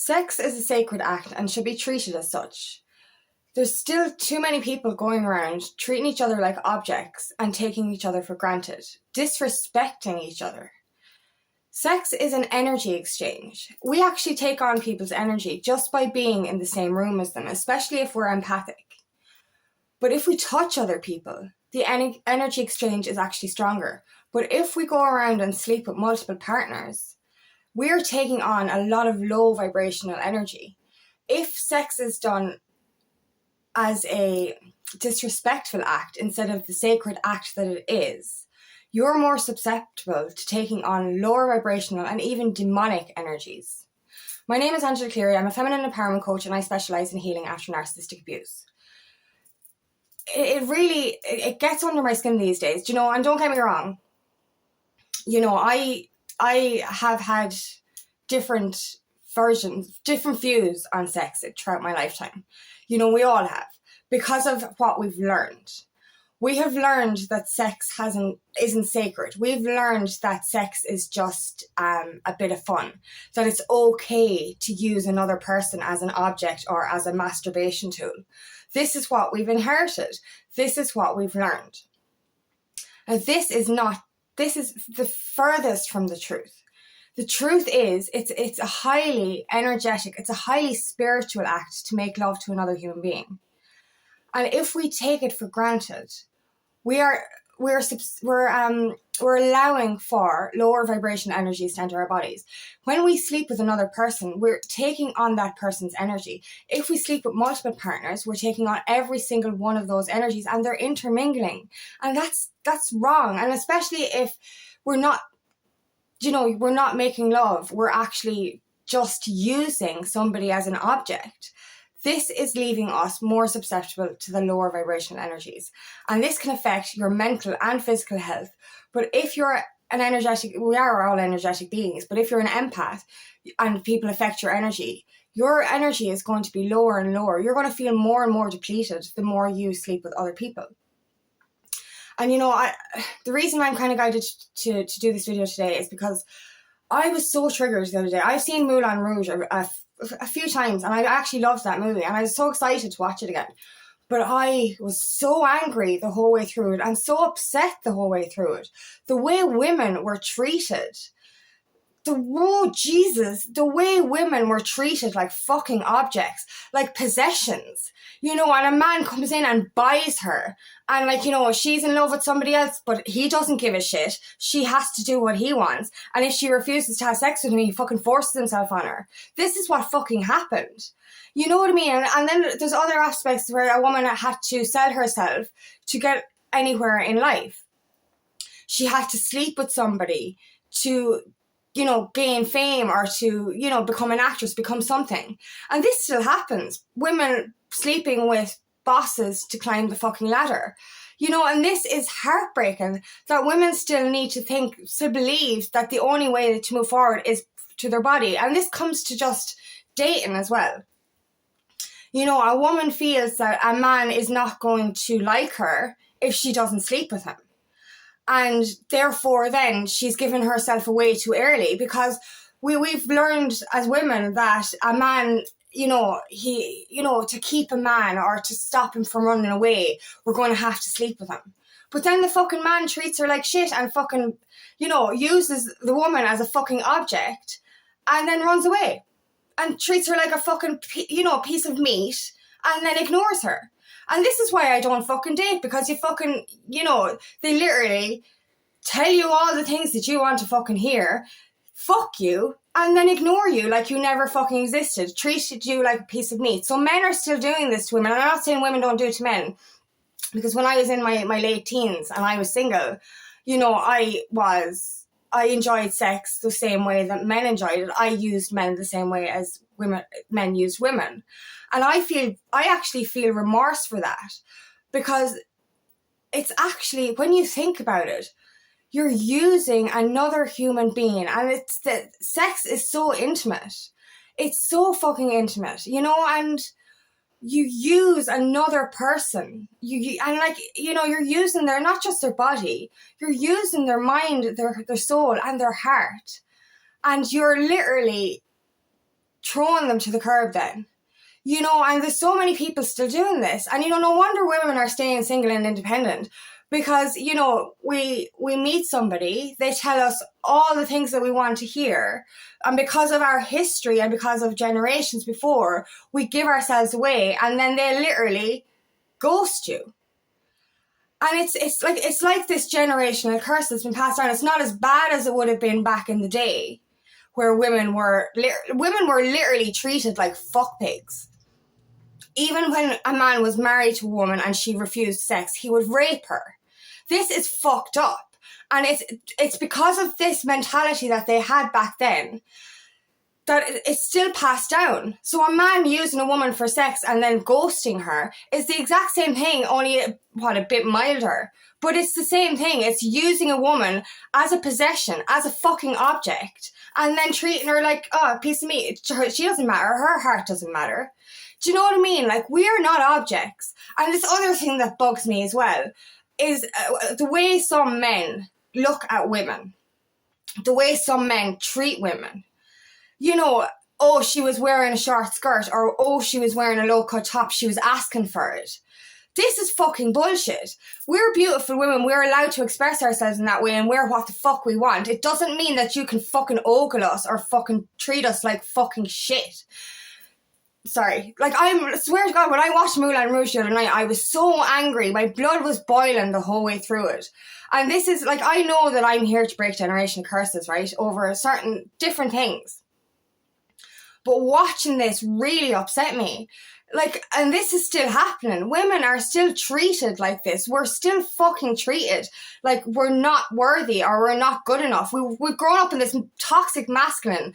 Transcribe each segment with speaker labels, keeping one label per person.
Speaker 1: Sex is a sacred act and should be treated as such. There's still too many people going around treating each other like objects and taking each other for granted, disrespecting each other. Sex is an energy exchange. We actually take on people's energy just by being in the same room as them, especially if we're empathic. But if we touch other people, the energy exchange is actually stronger. But if we go around and sleep with multiple partners, we're taking on a lot of low vibrational energy. If sex is done as a disrespectful act instead of the sacred act that it is, you're more susceptible to taking on lower vibrational and even demonic energies. My name is Angela Cleary. I'm a feminine empowerment coach and I specialise in healing after narcissistic abuse. It gets under my skin these days, and don't get me wrong. I have had different versions, different views on sex throughout my lifetime. We all have, because of what we've learned. We have learned that sex isn't sacred. We've learned that sex is just a bit of fun, that it's okay to use another person as an object or as a masturbation tool. This is what we've inherited. This is what we've learned. And this is the furthest from the truth. The truth is, it's a highly energetic, it's a highly spiritual act to make love to another human being. And if we take it for granted, we're allowing for lower vibrational energies to enter our bodies. When we sleep with another person, we're taking on that person's energy. If we sleep with multiple partners, we're taking on every single one of those energies, and they're intermingling. And that's wrong. And especially if we're not making love, we're actually just using somebody as an object. This is leaving us more susceptible to the lower vibrational energies. And this can affect your mental and physical health. But if you're we are all energetic beings, but if you're an empath and people affect your energy is going to be lower and lower. You're going to feel more and more depleted the more you sleep with other people. And the reason I'm kind of guided to do this video today is because I was so triggered the other day. I've seen Moulin Rouge a few times, and I actually loved that movie, and I was so excited to watch it again. But I was so angry the whole way through it, and so upset the whole way through it. The way women were treated. The way women were treated like fucking objects, like possessions, and a man comes in and buys her, and she's in love with somebody else, but he doesn't give a shit. She has to do what he wants, and if she refuses to have sex with him, he fucking forces himself on her. This is what fucking happened. You know what I mean? And then there's other aspects where a woman had to sell herself to get anywhere in life. She had to sleep with somebody to gain fame or to, become an actress, become something. And this still happens. Women sleeping with bosses to climb the fucking ladder. And this is heartbreaking that women still believe that the only way to move forward is to their body. And this comes to just dating as well. A woman feels that a man is not going to like her if she doesn't sleep with him. And therefore, then she's given herself away too early, because we've learned as women that a man, to keep a man or to stop him from running away, we're going to have to sleep with him. But then the fucking man treats her like shit and fucking, uses the woman as a fucking object and then runs away and treats her like a fucking, piece of meat and then ignores her. And this is why I don't fucking date, because you fucking, they literally tell you all the things that you want to fucking hear, fuck you, and then ignore you like you never fucking existed, treated you like a piece of meat. So men are still doing this to women. And I'm not saying women don't do it to men, because when I was in my late teens and I was single, I enjoyed sex the same way that men enjoyed it. I used men the same way as men used women. And I actually feel remorse for that, because it's actually, when you think about it, you're using another human being, and sex is so intimate. It's so fucking intimate, and you use another person. You're using not just their body, you're using their mind, their soul and their heart. And you're literally throwing them to the curb then. You know, and there's so many people still doing this. And, you know, no wonder women are staying single and independent. Because, you know, we meet somebody, they tell us all the things that we want to hear. And because of our history and because of generations before, we give ourselves away and then they literally ghost you. And it's like this generational curse that's been passed on. It's not as bad as it would have been back in the day, where women were literally treated like fuck pigs. Even when a man was married to a woman and she refused sex, he would rape her. This is fucked up. And it's because of this mentality that they had back then that it's still passed down. So a man using a woman for sex and then ghosting her is the exact same thing, only a bit milder. But it's the same thing. It's using a woman as a possession, as a fucking object, and then treating her like, oh, a piece of meat. She doesn't matter. Her heart doesn't matter. Do you know what I mean? Like, we are not objects. And this other thing that bugs me as well is the way some men look at women, the way some men treat women. You know, oh, she was wearing a short skirt, or oh, she was wearing a low-cut top, she was asking for it. This is fucking bullshit. We're beautiful women, we're allowed to express ourselves in that way and wear what the fuck we want. It doesn't mean that you can fucking ogle us or fucking treat us like fucking shit. Sorry, like, I swear to God, when I watched Moulin Rouge the other night, I was so angry. My blood was boiling the whole way through it. And this is, like, I know that I'm here to break generational curses, right, over certain different things. But watching this really upset me. Like, and this is still happening. Women are still treated like this. We're still fucking treated like we're not worthy or we're not good enough. We've grown up in this toxic, masculine,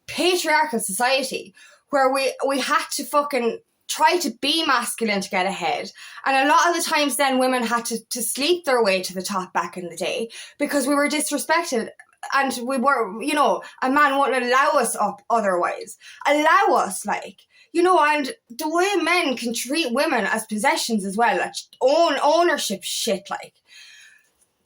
Speaker 1: patriarchal society where we had to fucking try to be masculine to get ahead. And a lot of the times then women had to sleep their way to the top back in the day because we were disrespected. And we were, you know, a man wouldn't allow us up otherwise. Allow us, like, you know, and the way men can treat women as possessions as well, like ownership shit, like,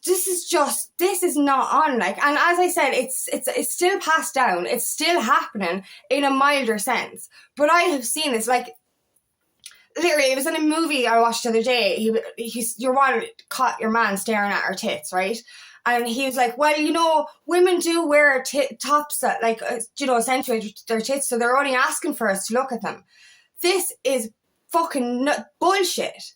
Speaker 1: this is not on, like, and as I said, it's still passed down, it's still happening in a milder sense. But I have seen this, like, literally, it was in a movie I watched the other day. Your one caught your man staring at her tits, right? And he was like, well, you know, women do wear tops that, like, you know, accentuate their tits, so they're only asking for us to look at them. This is fucking bullshit.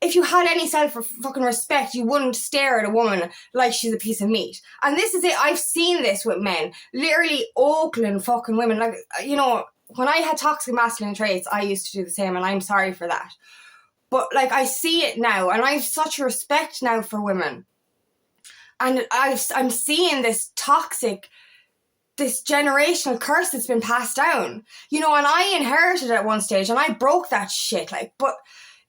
Speaker 1: If you had any fucking respect, you wouldn't stare at a woman like she's a piece of meat. And this is it. I've seen this with men. Literally ogling fucking women. Like, you know, when I had toxic masculine traits, I used to do the same, and I'm sorry for that. But, like, I see it now, and I have such respect now for women. And I'm seeing this toxic, this generational curse that's been passed down. You know, and I inherited it at one stage, and I broke that shit, like, but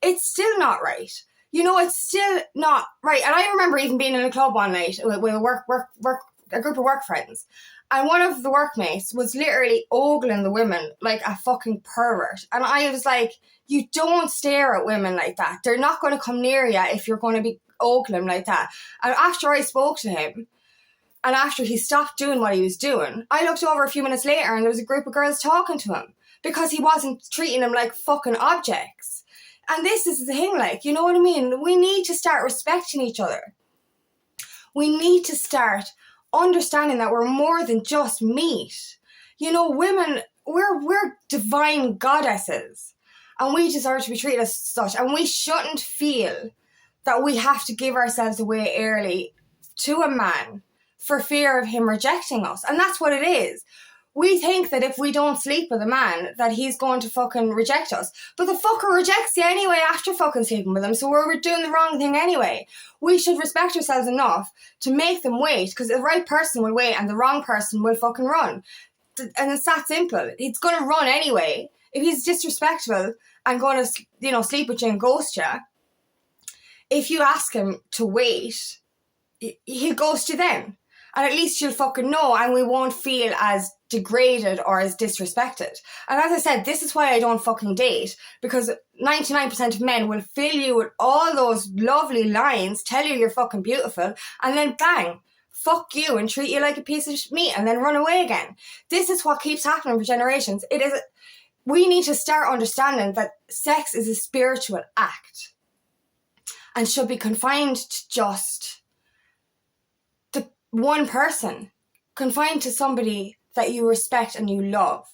Speaker 1: it's still not right. You know, it's still not right. And I remember even being in a club one night with a group of work friends. And one of the workmates was literally ogling the women like a fucking pervert. And I was like, you don't stare at women like that. They're not going to come near you if you're going to be ogling like that. And after I spoke to him, and after he stopped doing what he was doing, I looked over a few minutes later and there was a group of girls talking to him because he wasn't treating them like fucking objects. And this is the thing, like, you know what I mean? We need to start respecting each other. We need to start understanding that we're more than just meat. You know, women, we're divine goddesses, and we deserve to be treated as such. And we shouldn't feel that we have to give ourselves away early to a man for fear of him rejecting us. And that's what it is. We think that if we don't sleep with a man, that he's going to fucking reject us. But the fucker rejects you anyway after fucking sleeping with him, so we're doing the wrong thing anyway. We should respect ourselves enough to make them wait, because the right person will wait and the wrong person will fucking run. And it's that simple. He's going to run anyway. If he's disrespectful and going to, you know, sleep with you and ghost you, if you ask him to wait, he'll ghost you then. And at least you'll fucking know, and we won't feel as degraded or as disrespected. And as I said, this is why I don't fucking date, because 99% of men will fill you with all those lovely lines, tell you you're fucking beautiful, and then bang, fuck you and treat you like a piece of meat and then run away again. This is what keeps happening for generations. We need to start understanding that sex is a spiritual act and should be confined to just the one person, confined to somebody that you respect and you love.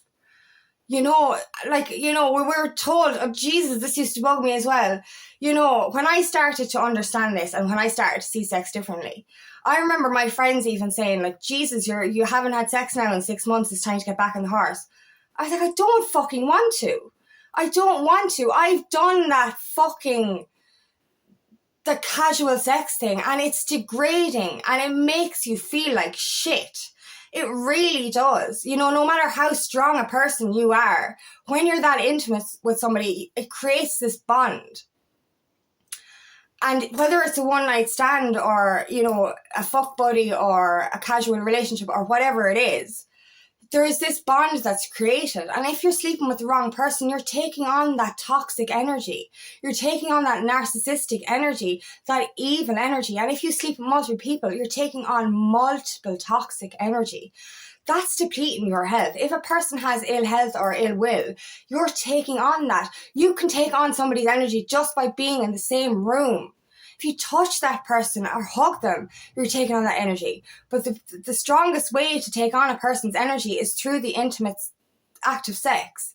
Speaker 1: We were told, oh Jesus, this used to bug me as well. When I started to understand this and when I started to see sex differently, I remember my friends even saying, like, Jesus, you haven't had sex now in 6 months, it's time to get back on the horse. I was like, I don't fucking want to. I don't want to. I've done that the casual sex thing, and it's degrading and it makes you feel like shit. It really does. No matter how strong a person you are, when you're that intimate with somebody, it creates this bond. And whether it's a one-night stand or, a fuck buddy or a casual relationship or whatever it is, there is this bond that's created. And if you're sleeping with the wrong person, you're taking on that toxic energy. You're taking on that narcissistic energy, that evil energy. And if you sleep with multiple people, you're taking on multiple toxic energy. That's depleting your health. If a person has ill health or ill will, you're taking on that. You can take on somebody's energy just by being in the same room. If you touch that person or hug them, you're taking on that energy. But the strongest way to take on a person's energy is through the intimate act of sex.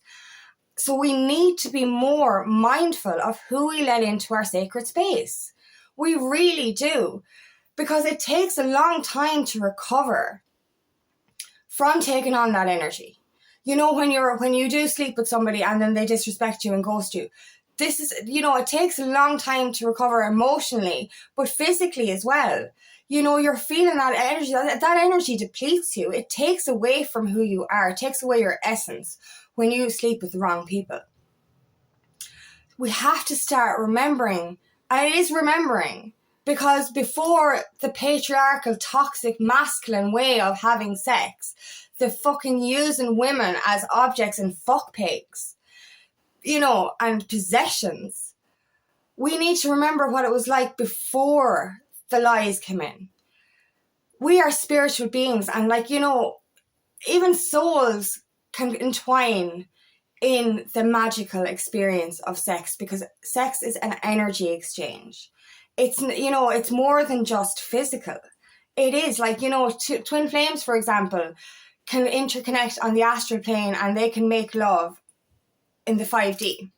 Speaker 1: So we need to be more mindful of who we let into our sacred space. We really do. Because it takes a long time to recover from taking on that energy. When you do sleep with somebody and then they disrespect you and ghost you, this is, it takes a long time to recover emotionally, but physically as well. You're feeling that energy. That energy depletes you. It takes away from who you are. It takes away your essence when you sleep with the wrong people. We have to start remembering, and it is remembering, because before the patriarchal, toxic, masculine way of having sex, the fucking using women as objects and fuck pigs, and possessions. We need to remember what it was like before the lies came in. We are spiritual beings, and even souls can entwine in the magical experience of sex, because sex is an energy exchange. It's more than just physical. It is twin flames, for example, can interconnect on the astral plane and they can make love in the 5D,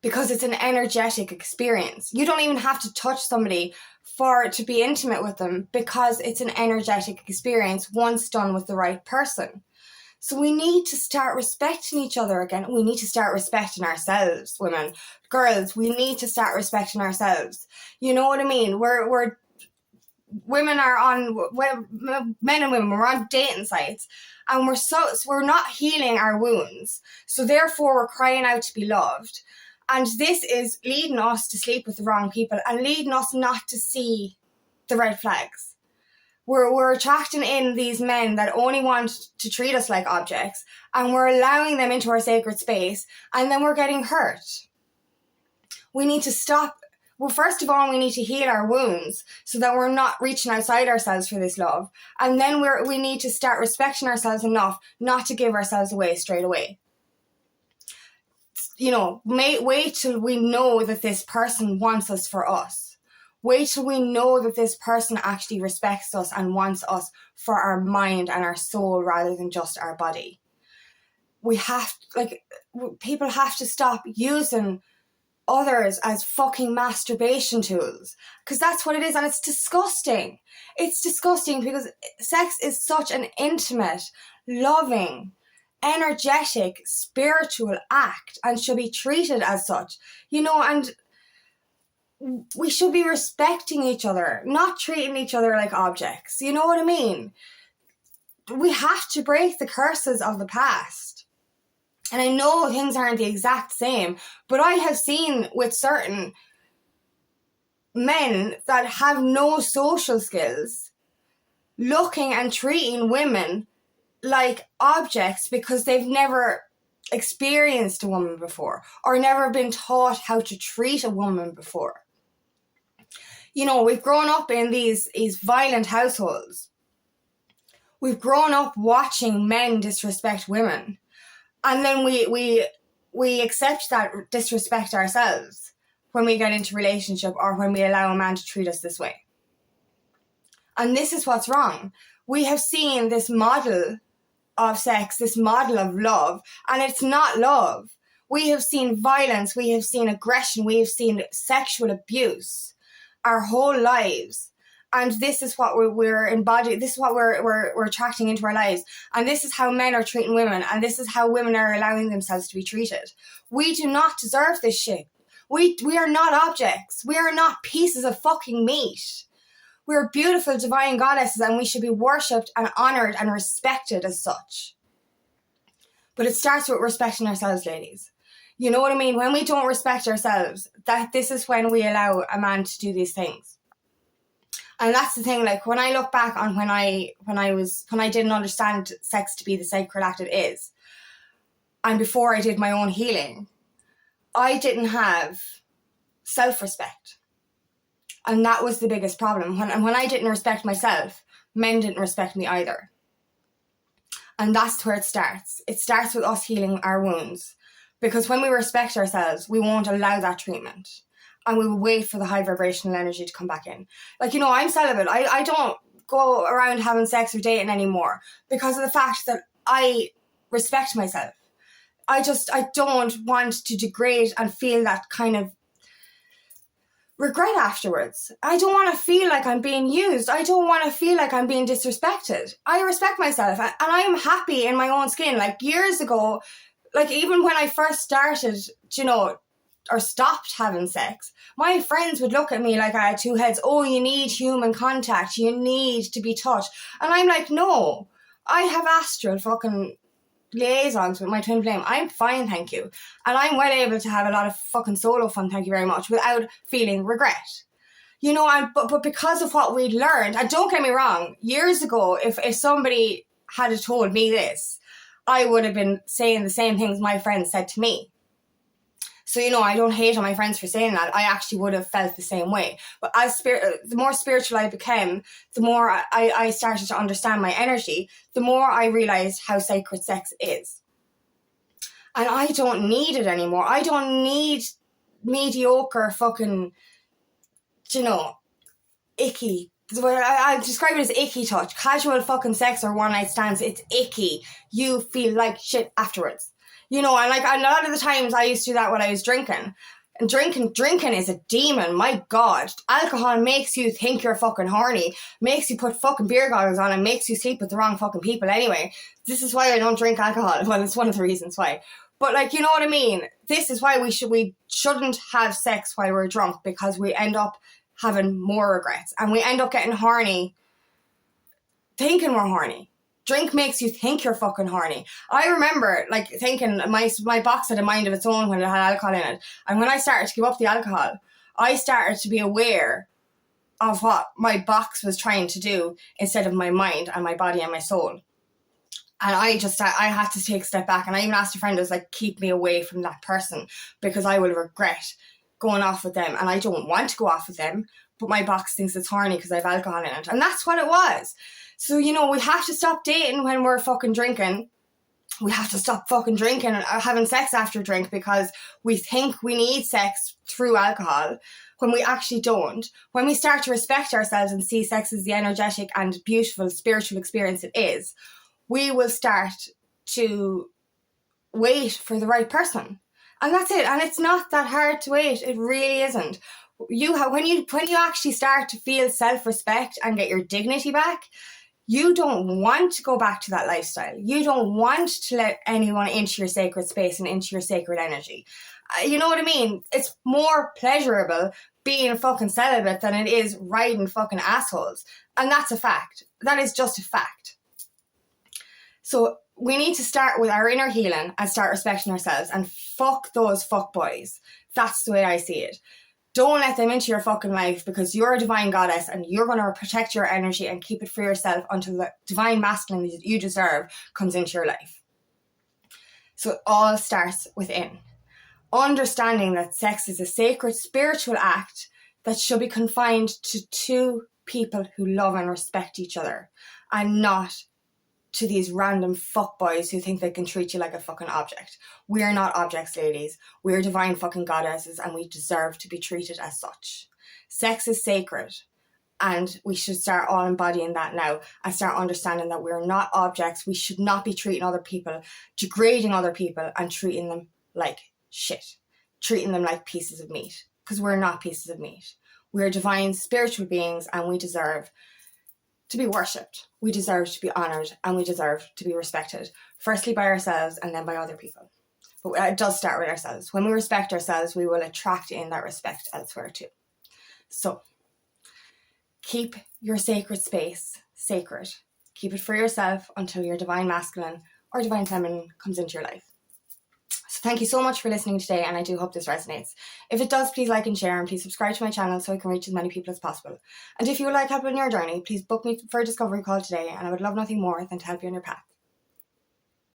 Speaker 1: because it's an energetic experience. You don't even have to touch somebody to be intimate with them, because it's an energetic experience once done with the right person. So we need to start respecting each other again. We need to start respecting ourselves, women, girls. We need to start respecting ourselves. You know what I mean? Men and women, we're on dating sites, and we're not healing our wounds. So therefore we're crying out to be loved. And this is leading us to sleep with the wrong people and leading us not to see the red flags. We're attracting in these men that only want to treat us like objects, and we're allowing them into our sacred space, and then we're getting hurt. We need to stop. Well, first of all, we need to heal our wounds so that we're not reaching outside ourselves for this love. And then we need to start respecting ourselves enough not to give ourselves away straight away. Wait till we know that this person wants us for us. Wait till we know that this person actually respects us and wants us for our mind and our soul rather than just our body. People have to stop using others as fucking masturbation tools, because that's what it is, and it's disgusting. It's disgusting because sex is such an intimate, loving, energetic, spiritual act and should be treated as such, and we should be respecting each other, not treating each other like objects. You know what I mean? We have to break the curses of the past. And I know things aren't the exact same, but I have seen with certain men that have no social skills looking and treating women like objects because they've never experienced a woman before or never been taught how to treat a woman before. You know, we've grown up in these violent households. We've grown up watching men disrespect women. And then we accept that disrespect ourselves when we get into a relationship or when we allow a man to treat us this way. And this is what's wrong. We have seen this model of sex, this model of love, and it's not love. We have seen violence, we have seen aggression, we have seen sexual abuse our whole lives. And this is what we're embodying, this is what we're attracting into our lives. And this is how men are treating women, and this is how women are allowing themselves to be treated. We do not deserve this shit. We are not objects. We are not pieces of fucking meat. We're beautiful divine goddesses, and we should be worshipped and honoured and respected as such. But it starts with respecting ourselves, ladies. You know what I mean? When we don't respect ourselves, this is when we allow a man to do these things. And that's the thing, like when I look back on when I didn't understand sex to be the sacred act it is, and before I did my own healing, I didn't have self-respect. And that was the biggest problem. When I didn't respect myself, men didn't respect me either. And that's where it starts. It starts with us healing our wounds. Because when we respect ourselves, we won't allow that treatment. And we will wait for the high vibrational energy to come back in. Like, you know, I'm celibate. I don't go around having sex or dating anymore because of the fact that I respect myself. I don't want to degrade and feel that kind of regret afterwards. I don't want to feel like I'm being used. I don't want to feel like I'm being disrespected. I respect myself and I am happy in my own skin. Like years ago, like even when I first started, you know, or stopped having sex, my friends would look at me like I had two heads. Oh, you need human contact. You need to be touched. And I'm like, no, I have astral fucking liaisons with my twin flame. I'm fine, thank you. And I'm well able to have a lot of fucking solo fun, thank you very much, without feeling regret. You know, but because of what we'd learned, and don't get me wrong, years ago, if somebody had told me this, I would have been saying the same things my friends said to me. So, you know, I don't hate on my friends for saying that. I actually would have felt the same way. But the more spiritual I became, the more I started to understand my energy, the more I realised how sacred sex is. And I don't need it anymore. I don't need mediocre fucking, you know, icky. I describe it as icky touch. Casual fucking sex or one night stands, it's icky. You feel like shit afterwards. You know, and like a lot of the times I used to do that when I was drinking. And drinking is a demon, my God. Alcohol makes you think you're fucking horny, makes you put fucking beer goggles on and makes you sleep with the wrong fucking people anyway. This is why I don't drink alcohol. Well, it's one of the reasons why. But like, you know what I mean? This is why we shouldn't have sex while we're drunk, because we end up having more regrets. And we end up getting horny thinking we're horny. Drink makes you think you're fucking horny. I remember like thinking my box had a mind of its own when it had alcohol in it. And when I started to give up the alcohol, I started to be aware of what my box was trying to do instead of my mind and my body and my soul. And I had to take a step back. And I even asked a friend, I was like, keep me away from that person because I will regret going off with them. And I don't want to go off with them, but my box thinks it's horny because I have alcohol in it. And that's what it was. So, you know, we have to stop dating when we're fucking drinking. We have to stop fucking drinking and having sex after drink because we think we need sex through alcohol when we actually don't. When we start to respect ourselves and see sex as the energetic and beautiful spiritual experience it is, we will start to wait for the right person. And that's it. And it's not that hard to wait. It really isn't. When you actually start to feel self-respect and get your dignity back, you don't want to go back to that lifestyle. You don't want to let anyone into your sacred space and into your sacred energy. You know what I mean? It's more pleasurable being fucking celibate than it is riding fucking assholes. And that's a fact. That is just a fact. So we need to start with our inner healing and start respecting ourselves and fuck those fuck boys. That's the way I see it. Don't let them into your fucking life because you're a divine goddess and you're going to protect your energy and keep it for yourself until the divine masculine that you deserve comes into your life. So it all starts within. Understanding that sex is a sacred spiritual act that should be confined to two people who love and respect each other, and not to these random fuckboys who think they can treat you like a fucking object. We're not objects, ladies. We're divine fucking goddesses, and we deserve to be treated as such. Sex is sacred, and we should start all embodying that now and start understanding that we're not objects. We should not be treating other people, degrading other people, and treating them like shit, treating them like pieces of meat, because we're not pieces of meat. We're divine spiritual beings, and we deserve to be worshipped. We deserve to be honoured, and we deserve to be respected, firstly by ourselves and then by other people. But it does start with ourselves. When we respect ourselves, we will attract in that respect elsewhere too. So keep your sacred space sacred. Keep it for yourself until your divine masculine or divine feminine comes into your life. So thank you so much for listening today, and I do hope this resonates. If it does, please like and share, and please subscribe to my channel so I can reach as many people as possible. And if you would like help on your journey, please book me for a discovery call today, and I would love nothing more than to help you on your path.